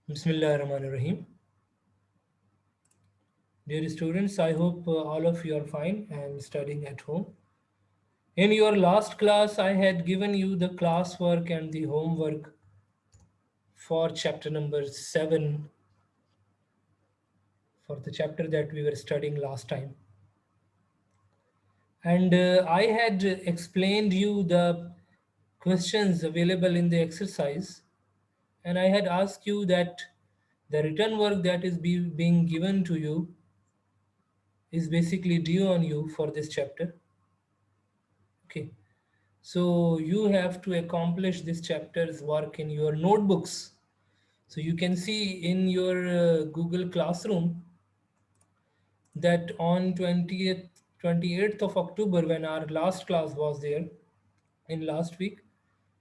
Bismillahirrahmanirrahim. Dear students, I hope all of you are fine and studying at home. In your last class, I had given you the classwork and the homework for chapter number 7, for the chapter that we were studying last time. And I had explained you the questions available in the exercise, and I had asked you that the written work that is being given to you is basically due on you for this chapter. Okay. So you have to accomplish this chapter's work in your notebooks. So you can see in your Google Classroom that on 28th of October, when our last class was there in last week,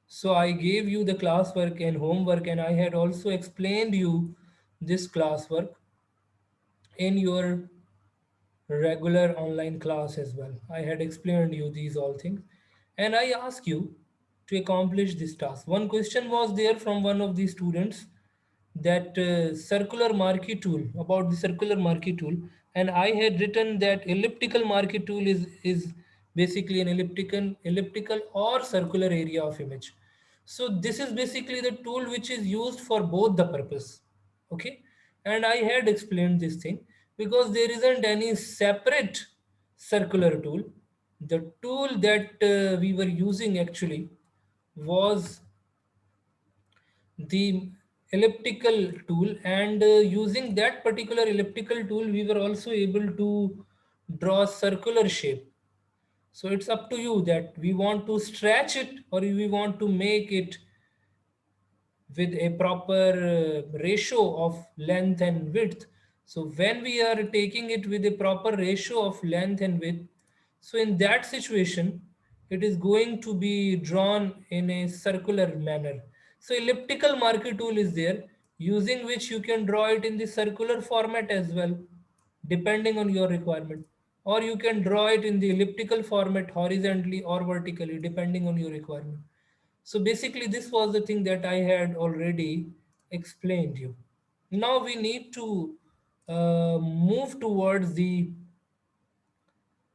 so I gave you the classwork and homework, and I had also explained you this classwork in your regular online class as well. I had explained you these all things, and I asked you to accomplish this task. One question was there from one of the students, that circular marquee tool, about the circular marquee tool, and I had written that elliptical marquee tool is basically an elliptical or circular area of image. So this is basically the tool which is used for both the purpose. Okay. And I had explained this thing because there isn't any separate circular tool. The tool that we were using actually was the elliptical tool, and using that particular elliptical tool we were also able to draw a circular shape. So it's up to you that we want to stretch it or we want to make it with a proper ratio of length and width. So when we are taking it with a proper ratio of length and width, so in that situation, it is going to be drawn in a circular manner. So elliptical marquee tool is there, using which you can draw it in the circular format as well, depending on your requirement. Or you can draw it in the elliptical format horizontally or vertically, depending on your requirement. So basically, this was the thing that I had already explained you. Now we need to move towards the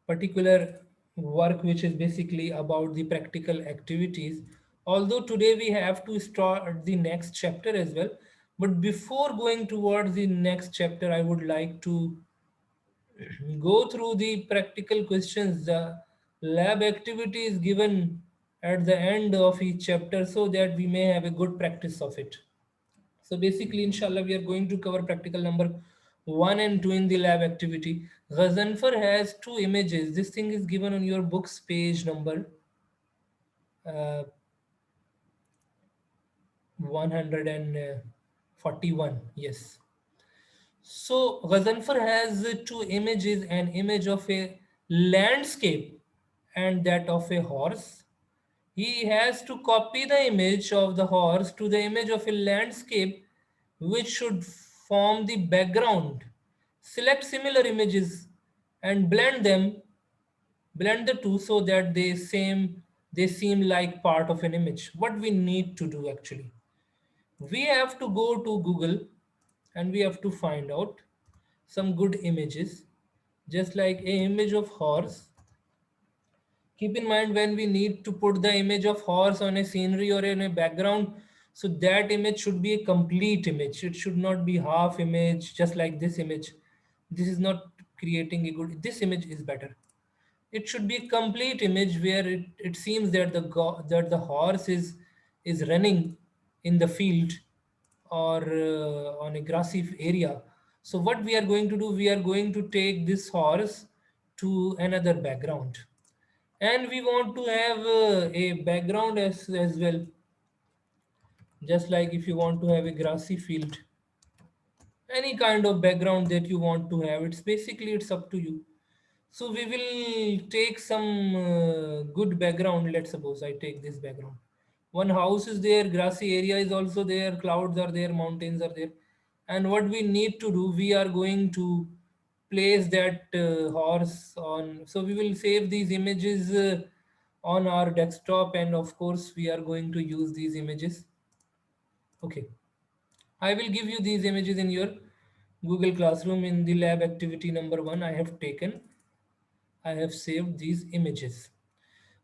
particular work which is basically about the practical activities. Although today we have to start the next chapter as well. But before going towards the next chapter, I would like to go through the practical questions, the lab activity is given at the end of each chapter so that we may have a good practice of it. So basically, inshallah, we are going to cover practical number 1 and 2 in the lab activity. Ghazanfar has two images. This thing is given on your books page number uh, 141. Yes. So Ghazanfar has two images, an image of a landscape and that of a horse. He has to copy the image of the horse to the image of a landscape which should form the background. Select similar images and blend the two so that they seem like part of an image. What we need to do actually, we have to go to Google and we have to find out some good images, just like a image of horse. Keep in mind, when we need to put the image of horse on a scenery or in a background, so that image should be a complete image. It should not be half image, just like this image. This is not creating a good, this image is better. It should be a complete image where it seems that that the horse is running in the field or on a grassy area. So what we are going to do, we are going to take this horse to another background, and we want to have a background as well, just like if you want to have a grassy field, any kind of background that you want to have, it's up to you. So we will take some good background. Let's suppose I take this background. One house is there, grassy area is also there, clouds are there, mountains are there. And what we need to do, we are going to place that horse on. So we will save these images on our desktop, and of course we are going to use these images Okay, I will give you these images in your Google Classroom in the lab activity number 1. I have saved these images.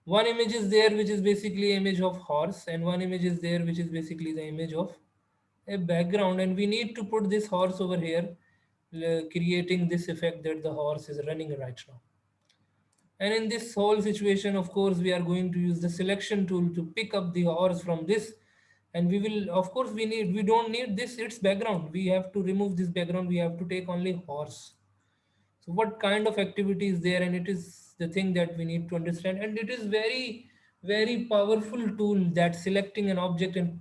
One image is there which is basically image of horse, and one image is there which is basically the image of a background, and we need to put this horse over here, creating this effect that the horse is running right now. And in this whole situation, of course, we are going to use the selection tool to pick up the horse from this. And we will, of course, we don't need this, its background. We have to remove this background. We have to take only horse. So what kind of activity is there? And it is the thing that we need to understand. And it is very, very powerful tool that selecting an object and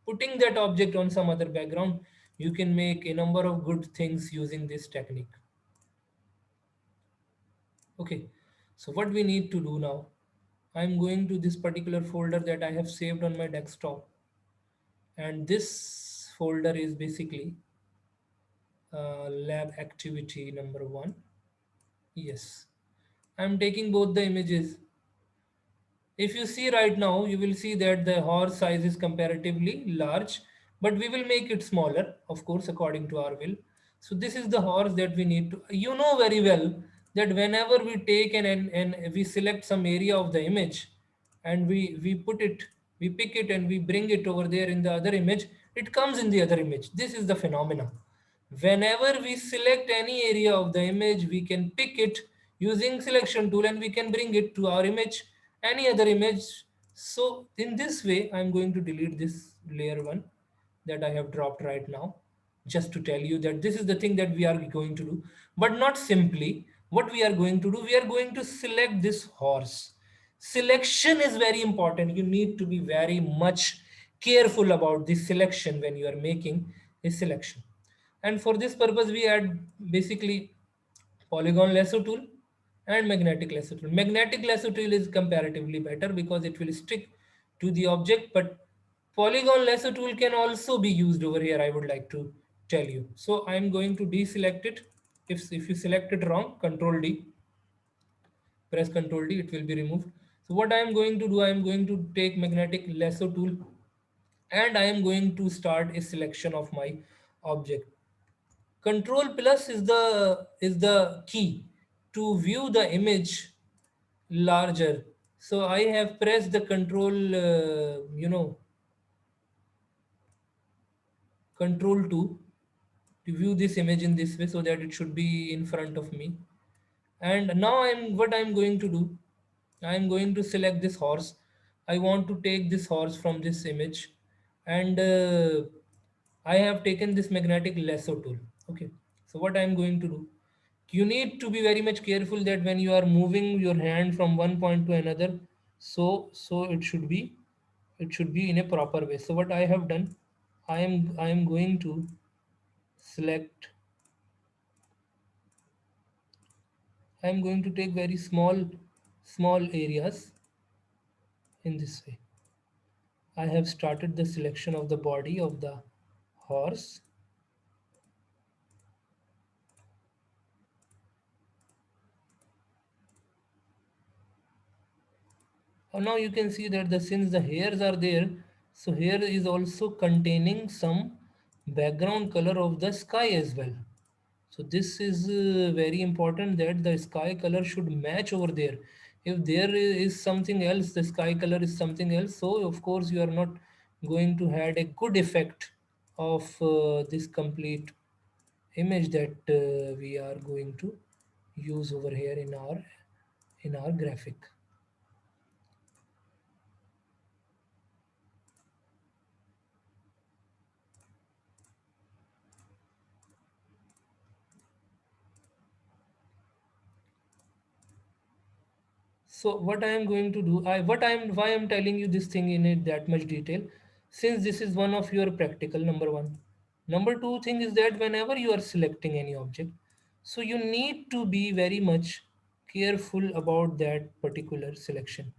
putting that object on some other background, you can make a number of good things using this technique. Okay, so what we need to do now, I'm going to this particular folder that I have saved on my desktop, and this folder is basically lab activity number 1. Yes, I'm taking both the images. If you see right now, you will see that the horse size is comparatively large, but we will make it smaller, of course, according to our will. So this is the horse that we need to, you know very well that whenever we take and we select some area of the image and we put it, we pick it and we bring it over there in the other image, it comes in the other image. This is the phenomena. Whenever we select any area of the image, we can pick it using selection tool and we can bring it to our image, any other image. So in this way, I'm going to delete this layer 1 that I have dropped right now, just to tell you that this is the thing that we are going to do. But not simply what we are going to do, we are going to select this horse. Selection is very important. You need to be very much careful about this selection when you are making a selection. And for this purpose, we add basically polygon lasso tool and magnetic lasso tool. Magnetic lasso tool is comparatively better because it will stick to the object, but polygon lasso tool can also be used over here, I would like to tell you. So I'm going to deselect it. If you select it wrong, Control D, press Control D, it will be removed. So what I am going to do, I am going to take magnetic lasso tool and I am going to start a selection of my object. Control plus is the key to view the image larger. So I have pressed the control 2 to view this image in this way so that it should be in front of me. And now I'm going to do, I'm going to select this horse. I want to take this horse from this image, and I have taken this magnetic lasso tool. Okay, so what I'm going to do, you need to be very much careful that when you are moving your hand from one point to another, so it should be in a proper way. So what I have done, I am going to select, I am going to take very small areas in this way. I have started the selection of the body of the horse. Now you can see that since the hairs are there, so here is also containing some background color of the sky as well. So this is very important that the sky color should match over there. If there is something else, the sky color is something else, so of course you are not going to have a good effect of this complete image that we are going to use over here in our graphic. So what I am going to do, why I'm telling you this thing in it that much detail, since this is one of your practical number one. Number two thing is that whenever you are selecting any object, so you need to be very much careful about that particular selection.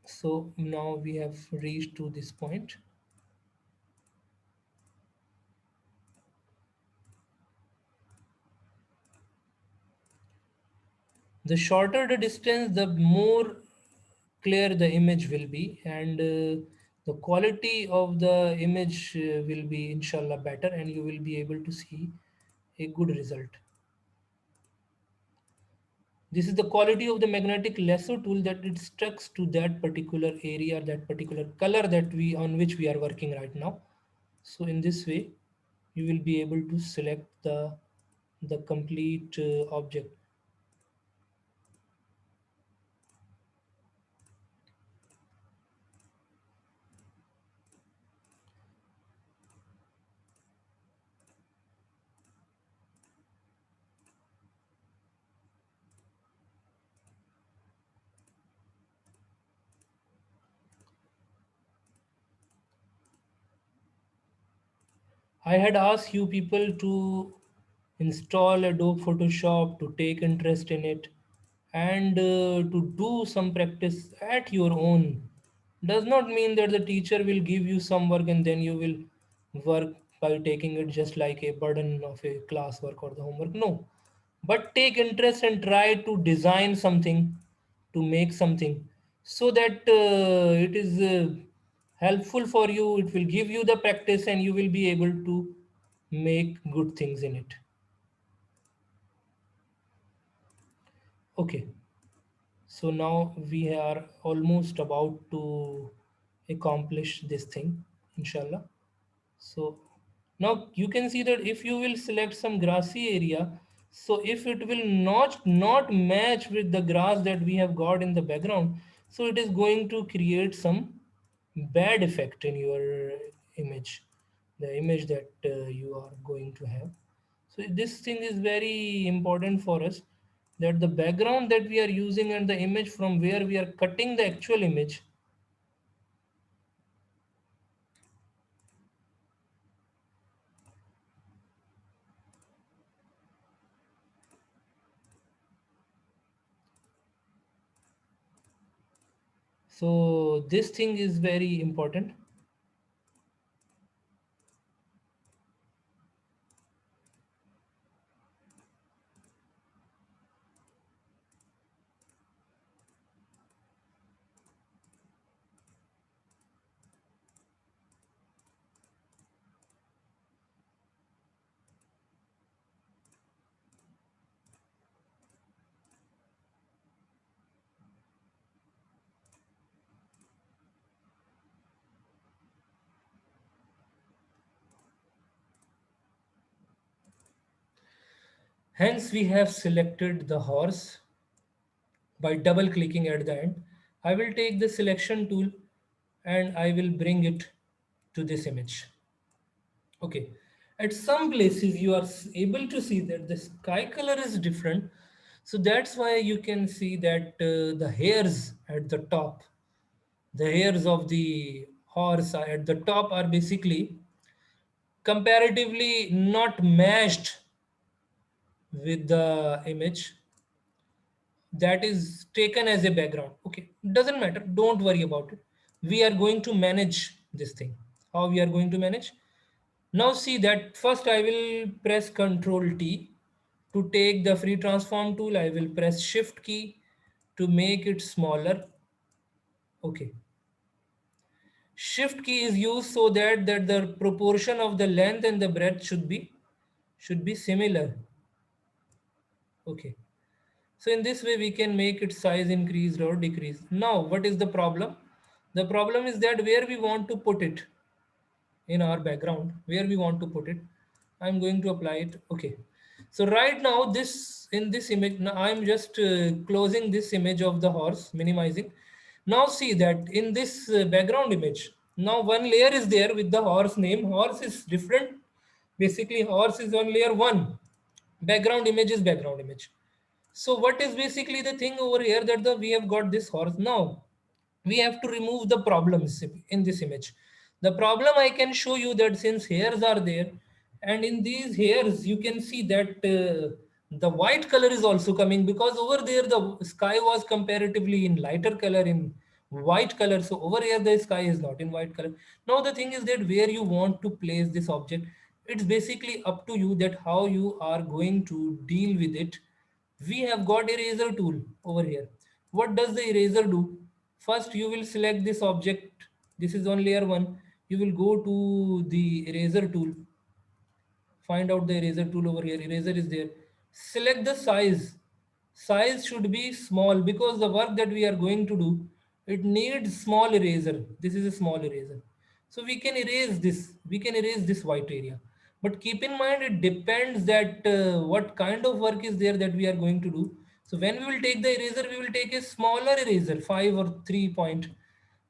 So now we have reached to this point. The shorter the distance, the more clear the image will be, and the quality of the image will be inshallah better, and you will be able to see a good result. This is the quality of the magnetic lasso tool, that it sticks to that particular area, that particular color that we on which we are working right now. So in this way you will be able to select the complete object. I had asked you people to install Adobe Photoshop, to take interest in it, and to do some practice at your own. Does not mean that the teacher will give you some work and then you will work by taking it just like a burden of a classwork or the homework. No. But take interest and try to design something, to make something, so that it is helpful for you. It will give you the practice and you will be able to make good things in it. Okay, so now we are almost about to accomplish this thing, inshallah. So now you can see that if you will select some grassy area, so if it will not match with the grass that we have got in the background, so it is going to create some bad effect in your image, the image that you are going to have. So this thing is very important for us, that the background that we are using and the image from where we are cutting the actual image. So this thing is very important. Hence, we have selected the horse by double clicking at the end. I will take the selection tool and I will bring it to this image. Okay. At some places, you are able to see that the sky color is different. So that's why you can see that the hairs at the top, the hairs of the horse are at the top are basically comparatively not matched with the image that is taken as a background. Okay, doesn't matter, don't worry about it. We are going to manage this thing. How we are going to manage? Now see that first I will press Ctrl T to take the free transform tool. I will press Shift key to make it smaller. Okay, Shift key is used so that the proportion of the length and the breadth should be similar. Okay, so in this way, we can make its size increased or decreased. Now, what is the problem? The problem is that where we want to put it in our background, where we want to put it, I'm going to apply it. Okay. So right now, this in this image, now I'm just closing this image of the horse, minimizing. Now see that in this background image, now one layer is there with the horse name. Horse is different. Basically, horse is on layer one. Background image is background image. So what is basically the thing over here, that we have got this horse. Now we have to remove the problems in this image. The problem I can show you, that since hairs are there, and in these hairs you can see that the white color is also coming, because over there the sky was comparatively in lighter color, in white color. So over here the sky is not in white color. Now the thing is that where you want to place this object, it's basically up to you, that how you are going to deal with it. We have got eraser tool over here. What does the eraser do? First you will select this object, This is on layer 1. You will go to the eraser tool, find out the eraser tool over here. Eraser is there. Select the size. Size should be small because the work that we are going to do, it needs small eraser. This is a small eraser, so we can erase this, we can erase this white area. But keep in mind, it depends that what kind of work is there that we are going to do. So when we will take the eraser, we will take a smaller eraser, 5 or 3 point,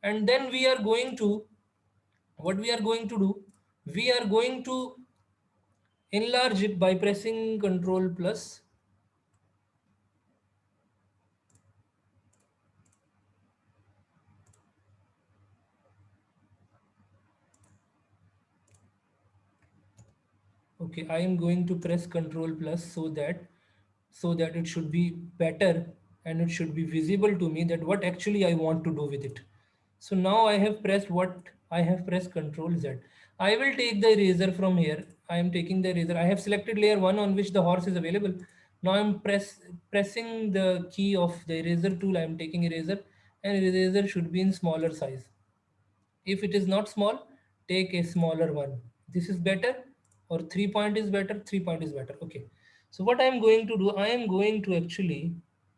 and then we are going to, what we are going to do, we are going to enlarge it by pressing Control plus. Okay, I am going to press Control plus, so that it should be better and it should be visible to me that what actually I want to do with it. So now I have pressed what, I have pressed Control Z. I will take the eraser from here. I am taking the eraser. I have selected layer 1 on which the horse is available. Now I am pressing the key of the eraser tool. I am taking eraser, and eraser should be in smaller size. If it is not small, take a smaller one. This is better, or 3 point is better, 3 point is better. Okay. So what I am going to do, I am going to actually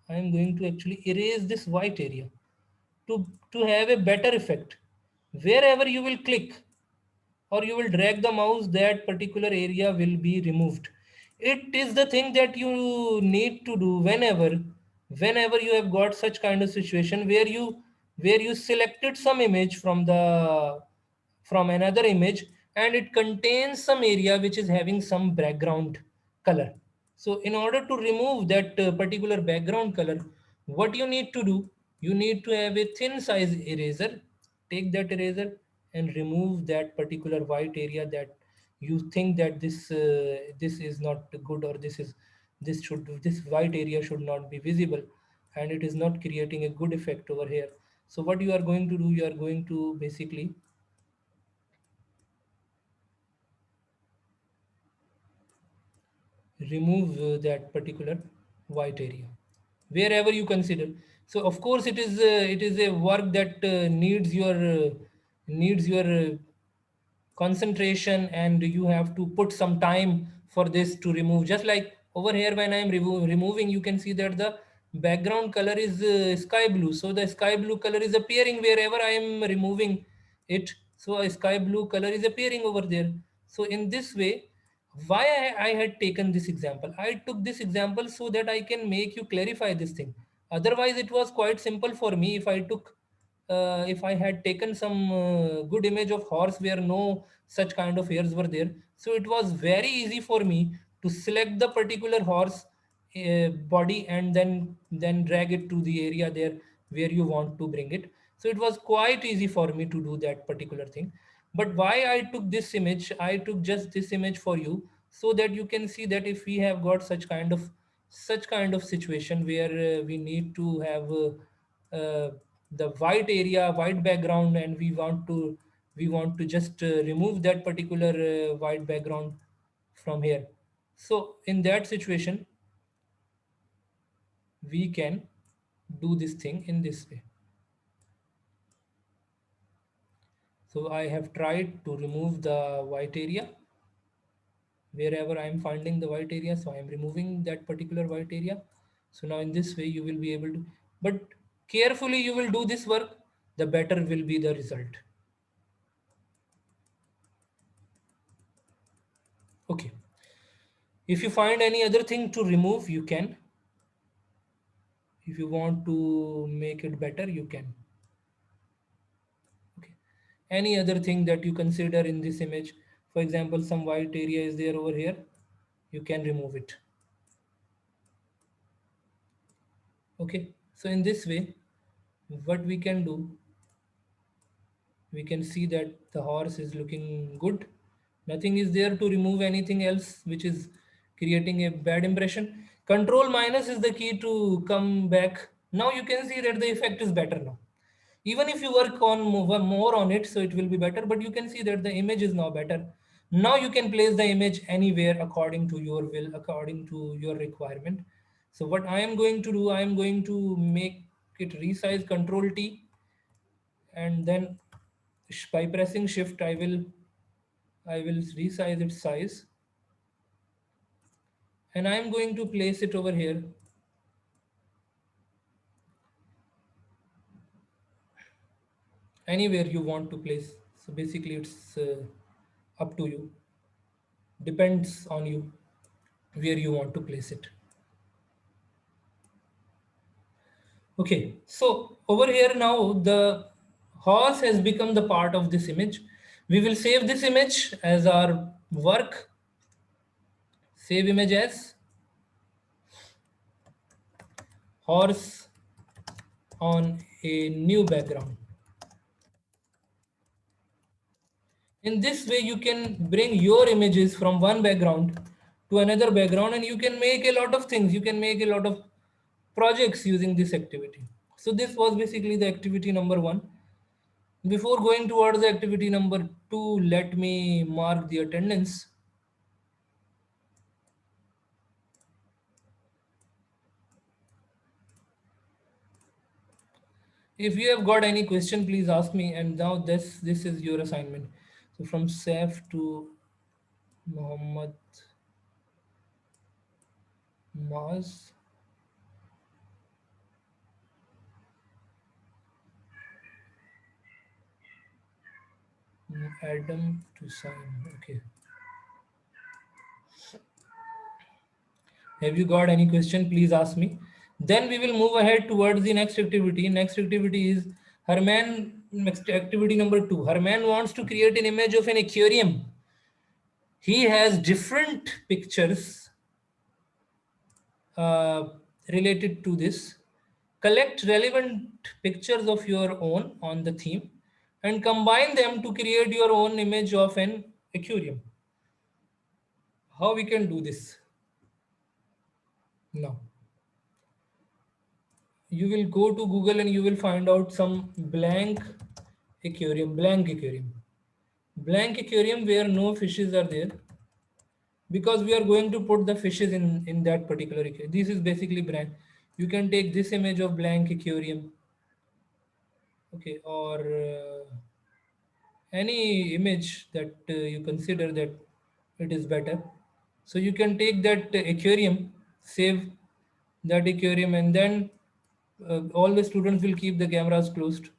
erase this white area to have a better effect. Wherever you will click, or you will drag the mouse, that particular area will be removed. It is the thing that you need to do whenever you have got such kind of situation where you selected some image from another image, and it contains some area which is having some background color. So in order to remove that particular background color, what you need to do, you need to have a thin size eraser. Take that eraser and remove that particular white area that you think that this is not good, or this white area should not be visible, and it is not creating a good effect over here. So what you are going to do, you are going to basically remove that particular white area wherever you consider. So of course it is a work that needs your concentration, and you have to put some time for this to remove. Just like over here, when I am removing, you can see that the background color is sky blue, so the sky blue color is appearing wherever I am removing it. So a sky blue color is appearing over there. So in this way, why I had taken this example, I took this example so that I can make you clarify this thing. Otherwise it was quite simple for me if I had taken some good image of horse where no such kind of hairs were there. So it was very easy for me to select the particular horse body, and then drag it to the area there where you want to bring it. So it was quite easy for me to do that particular thing. But why I took this image, I took just this image for you, so that you can see that if we have got such kind of situation where we need to have the white area, white background, and we want to just remove that particular white background from here. So in that situation, we can do this thing in this way. So I have tried to remove the white area wherever I am finding the white area. So I am removing that particular white area. So now in this way you will be able to, but carefully you will do this work, the better will be the result. Okay. If you find any other thing to remove, you can. If you want to make it better, you can. Okay. Any other thing that you consider in this image, for example, some white area is there over here, you can remove it. Okay. So in this way, what we can do, we can see that the horse is looking good. Nothing is there to remove anything else which is creating a bad impression. Control minus is the key to come back. Now you can see that the effect is better now. Even if you work on more on it, so it will be better, but you can see that the image is now better. Now you can place the image anywhere according to your will, according to your requirement. So what I am going to do, I am going to make it resize, Control T, and then By pressing shift, I will resize its size, and I'm going to place it over here anywhere you want to place. So basically it's up to you, depends on you where you want to place it. Okay, so over here now the horse has become the part of this image. We will save this image as our work. Save image as horse on a new background. In this way, you can bring your images from one background to another background, and you can make a lot of things. You can make a lot of projects using this activity. So this was basically the activity number one. Before going towards the activity number two, let me mark the attendance. If you have got any question, please ask me. And now this is your assignment. So from Saif to Muhammad Maz, Adam to sign. Okay. Have you got any question? Please ask me. Then we will move ahead towards the next activity. Next activity is Herman. Next activity number two. Herman wants to create an image of an aquarium. He has different pictures uh, related to this. Collect relevant pictures of your own on the theme and combine them to create your own image of an aquarium. How we can do this? Now, you will go to Google and you will find out some blank aquarium where no fishes are there, because we are going to put the fishes in that particular aquarium. This is basically blank. You can take this image of blank aquarium, okay, or any image that you consider that it is better. So you can take that aquarium, save that aquarium, and then all the students will keep the cameras closed,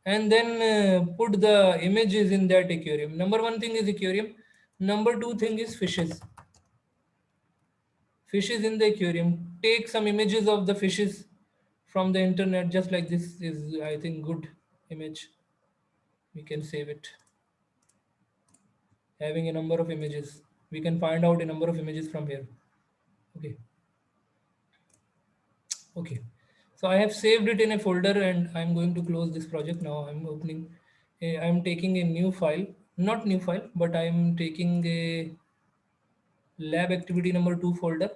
and then put the images in that aquarium. Number one thing is aquarium. Number two thing is fishes. Fishes in the aquarium. Take some images of the fishes from the internet, just like this is, I think, good image. We can save it. Having a number of images, we can find out a number of images from here. Okay. Okay. So I have saved it in a folder, and I'm going to close this project now. I'm taking a new file, not new file, but I'm taking a lab activity number two folder.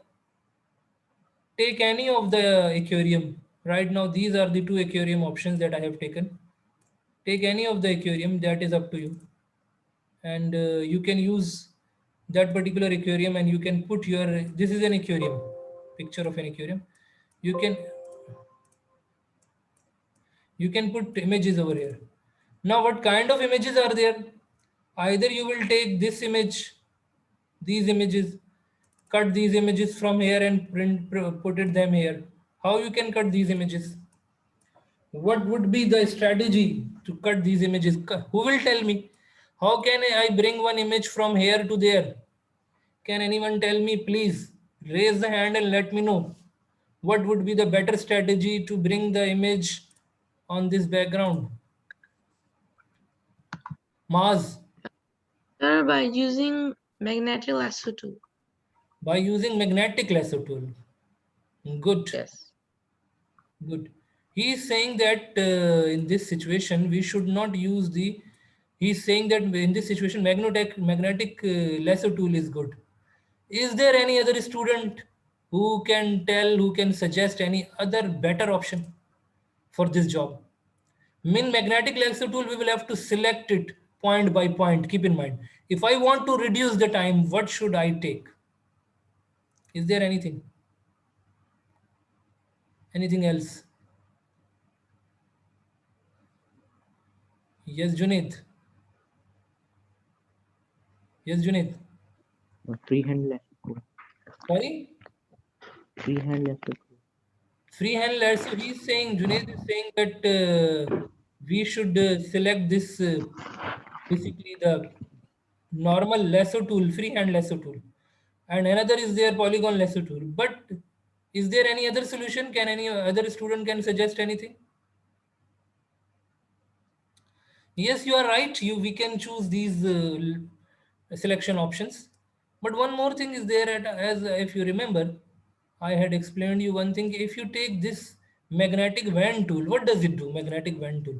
Take any of the aquarium. Right now, these are the two aquarium options that I have taken. Take any of the aquarium, that is up to you. And you can use that particular aquarium, and you can put your, this is an aquarium, picture of an aquarium. You can you can put images over here. Now what kind of images are there? Either you will take this image, these images, cut these images from here and put it them here. How you can cut these images? What would be the strategy to cut these images? Who will tell me? How can I bring one image from here to there? Can anyone tell me, please? Raise the hand and let me know what would be the better strategy to bring the image on this background. Mars. By using magnetic lasso tool. By using magnetic lasso tool. Good. Yes. Good. He is saying that in this situation we should not use the. He is saying that in this situation magnetic lasso tool is good. Is there any other student who can tell, who can suggest any other better option for this job? Min magnetic lasso tool, we will have to select it point by point. Keep in mind, if I want to reduce the time, what should I take? Is there anything? Anything else? Yes, Junaid. Yes, Junaid. Freehand lasso tool. Sorry? Freehand lasso tool. Freehand lasso. He's saying, Junaid is saying that we should select this basically the normal lasso tool, freehand lasso tool. And another is their polygon lasso tool. But is there any other solution? Can any other student can suggest anything? Yes, you are right. We can choose these selection options. But one more thing is there as if you remember, I had explained you one thing. If you take this magnetic wand tool, what does it do? Magnetic wand tool.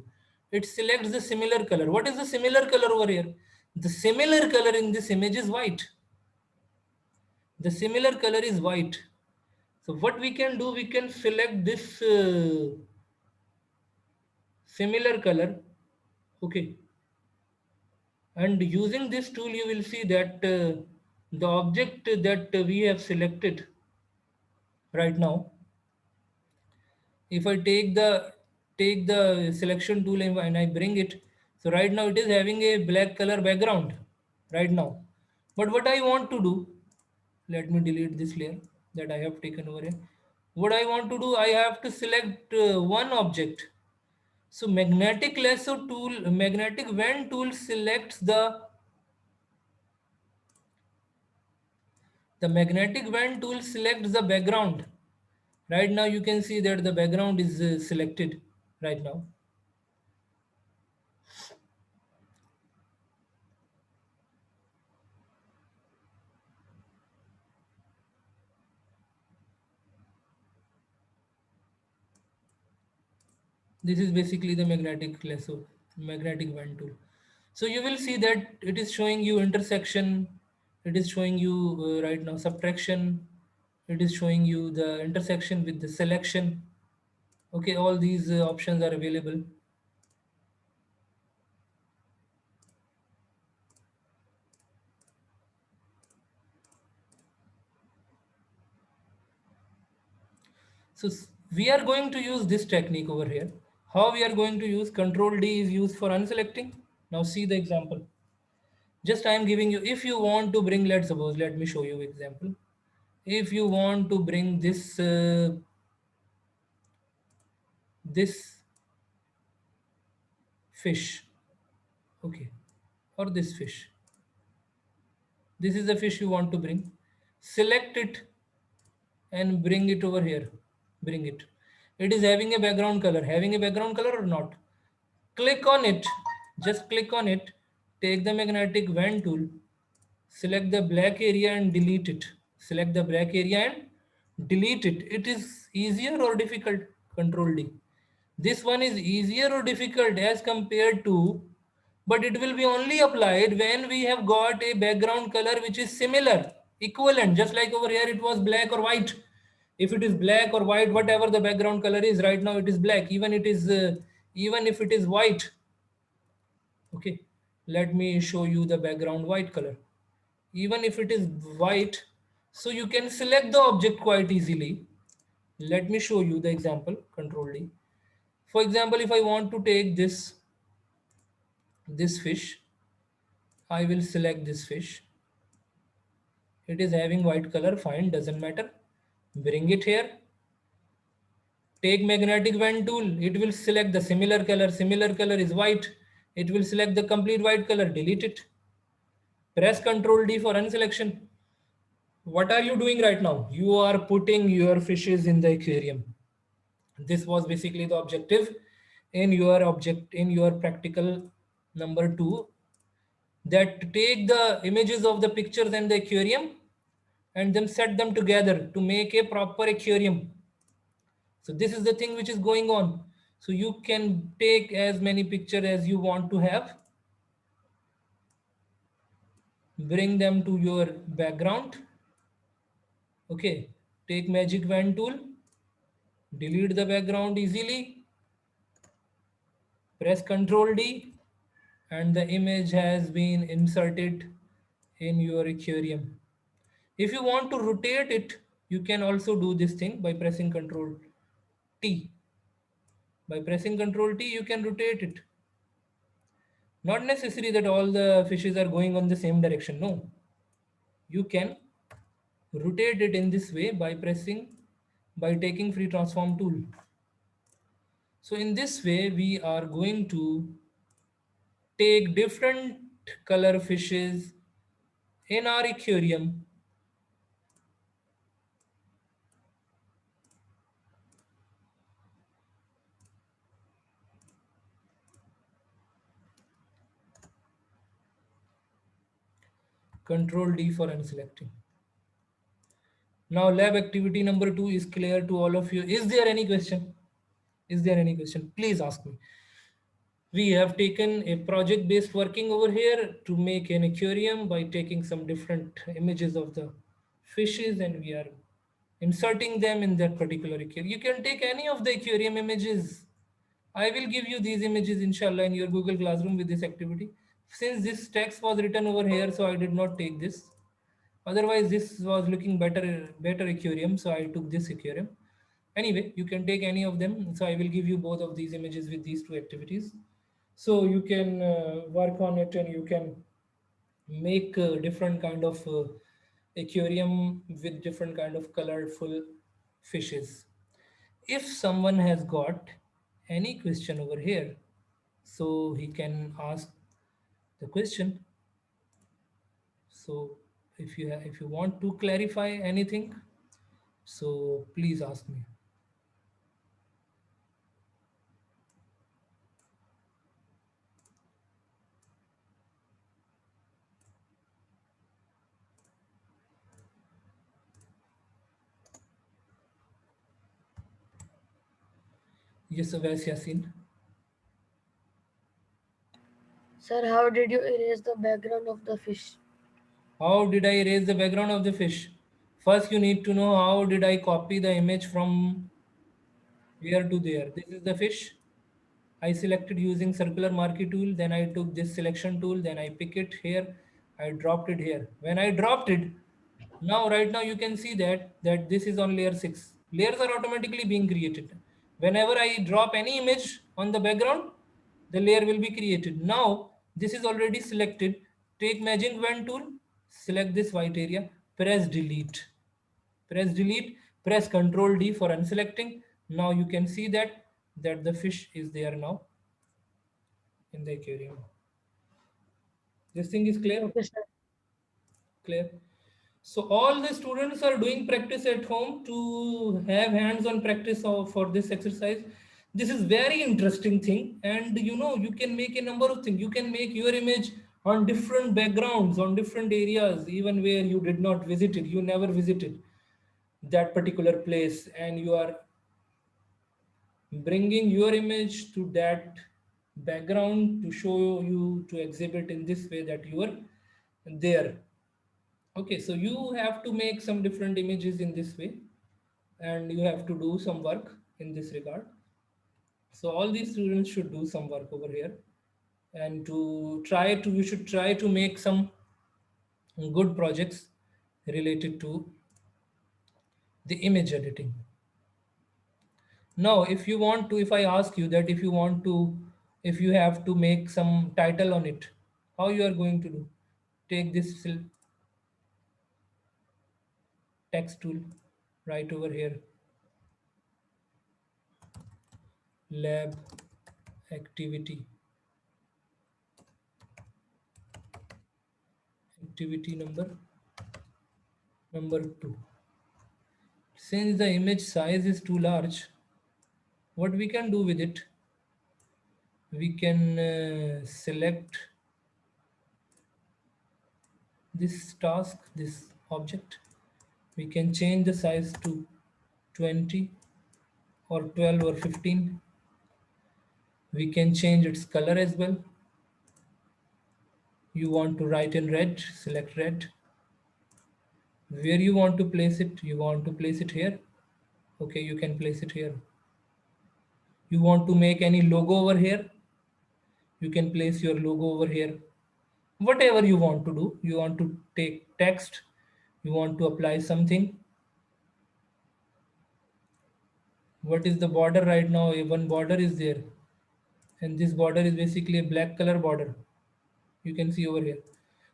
It selects the similar color. What is the similar color over here? The similar color in this image is white. The similar color is white. So what we can do, we can select this similar color. Okay, and using this tool you will see that the object that we have selected right now, if I take the selection tool and I bring it, so right now it is having a black color background right now. But what I want to do, let me delete this layer that I have taken over here. What I want to do, I have to select one object. So magnetic wand tool selects the magnetic wand tool selects the background. Right now you can see that the background is selected right now. This is basically the magnetic wand tool. So you will see that it is showing you intersection, it is showing you right now subtraction, it is showing you the intersection with the selection. Okay, all these options are available. So we are going to use this technique over here. How we are going to use Control D is used for unselecting. Now see the example. Just I am giving you, if you want to bring, let's suppose, let me show you example. If you want to bring this fish, okay, or this fish, this is the fish you want to bring, select it and bring it over here, bring it. It is having a background color, or not? Click on it, just click on it, take the magnetic wand tool, select the black area and delete it. Select the black area and delete it. It is easier or difficult? Control D. This one is easier or difficult as compared to, but it will be only applied when we have got a background color which is similar, equivalent, just like over here it was black or white. If it is black or white, whatever the background color is, right now it is black. Even if it is white, okay, let me show you the background white color. Even if it is white, so you can select the object quite easily. Let me show you the example. Control D. For example, if I want to take this fish, I will select this fish. It is having white color, fine, doesn't matter. Bring it here. Take magnetic wand tool. It will select the similar color. Similar color is white. It will select the complete white color. Delete it. Press Control D for unselection. What are you doing right now? You are putting your fishes in the aquarium. This was basically the objective in your practical number 2, that take the images of the pictures and the aquarium and then set them together to make a proper aquarium. So this is the thing which is going on. So you can take as many pictures as you want to have, bring them to your background. Okay, take magic wand tool, delete the background easily, press Ctrl D, and the image has been inserted in your aquarium. If you want to rotate it, you can also do this thing by pressing Ctrl T. By pressing Ctrl T, you can rotate it. Not necessary that all the fishes are going on the same direction. No, you can rotate it in this way by taking free transform tool. So in this way we are going to take different color fishes in our aquarium. Control D for unselecting. Now lab activity number 2 is clear to all of you. Is there any question? Is there any question? Please ask me. We have taken a project based working over here to make an aquarium by taking some different images of the fishes, and we are inserting them in that particular aquarium. You can take any of the aquarium images. I will give you these images inshallah in your Google Classroom with this activity. Since this text was written over here, so I did not take this. Otherwise, this was looking better aquarium, so I took this aquarium. Anyway, you can take any of them. So I will give you both of these images with these two activities. So you can work on it and you can make different kind of aquarium with different kind of colorful fishes. If someone has got any question over here, so he can ask the question. So if you want to clarify anything, so please ask me. Yes, Avais Yasin. Sir, how did you erase the background of the fish? How did I erase the background of the fish? First, you need to know how did I copy the image from here to there. This is the fish. I selected using circular marquee tool. Then I took this selection tool. Then I pick it here. I dropped it here. When I dropped it, right now you can see that this is on layer 6. Layers are automatically being created. Whenever I drop any image on the background, the layer will be created. Now this is already selected. Take magic wand tool, select this white area, press delete. Press delete, press Ctrl D for unselecting. Now you can see that the fish is there now in the aquarium. This thing is clear? Okay, sir. Clear. So all the students are doing practice at home to have hands-on practice for this exercise. This is very interesting thing, and you can make a number of things. You can make your image on different backgrounds, on different areas, even where you did not visit it. You never visited that particular place, and you are bringing your image to that background to show you to exhibit in this way that you are there. Okay, so you have to make some different images in this way, and you have to do some work in this regard. So all these students should do some work over here, and you should try to make some good projects related to the image editing. Now, if I ask you that if you have to make some title on it, how you are going to do? Take this text tool right over here, lab activity, activity number 2. Since the image size is too large, what we can do with it? We can select this task, this object. We can change the size to 20 or 12 or 15. We can change its color as well. You want to write in red, select red. Where you want to place it? You want to place it here. Okay, you can place it here. You want to make any logo over here? You can place your logo over here. Whatever you want to do, you want to take text, you want to apply something. What is the border right now? One border is there, and this border is basically a black color border. You can see over here.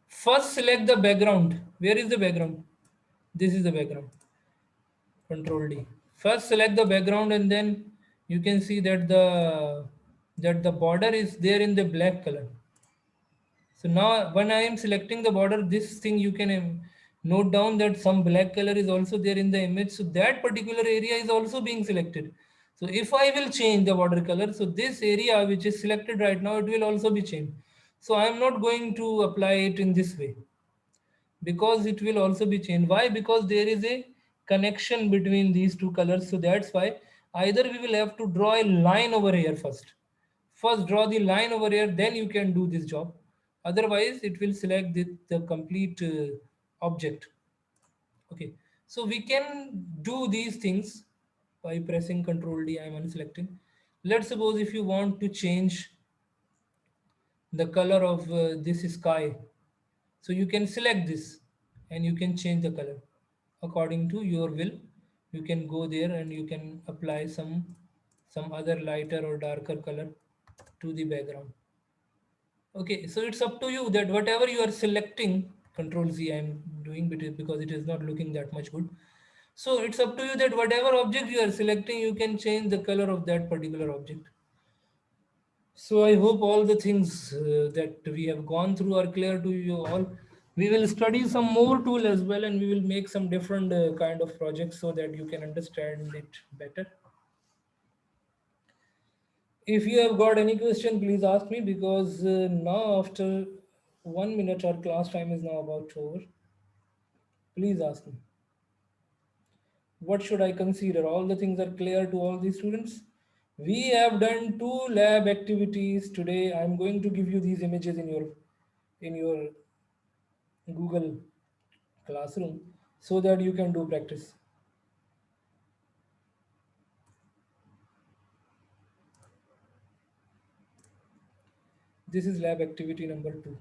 First select the background. Where is the background? This is the background. Control D. First select the background, and then you can see that the border is there in the black color. So now when I am selecting the border, this thing you can note down that some black color is also there in the image. So that particular area is also being selected. So if I will change the border color, so this area which is selected right now, it will also be changed. So I am not going to apply it in this way because it will also be changed. Why? Because there is a connection between these two colors. So that's why either we will have to draw a line over here first. First draw the line over here, then you can do this job. Otherwise it will select the complete object. Okay, so we can do these things by pressing Ctrl D. I am unselecting. Let's suppose if you want to change the color of this sky, so you can select this and you can change the color according to your will. You can go there and you can apply some other lighter or darker color to the background. Okay, so it's up to you that whatever you are selecting, Control Z I am doing because it is not looking that much good. So it's up to you that whatever object you are selecting, you can change the color of that particular object. So I hope all the things that we have gone through are clear to you all. We will study some more tool as well, and we will make some different kind of projects so that you can understand it better. If you have got any question, please ask me because now after 1 minute our class time is now about over. Please ask me. What should I consider? All the things are clear to all the students. We have done 2 lab activities today. I'm going to give you these images in your Google Classroom so that you can do practice. This is lab activity number 2.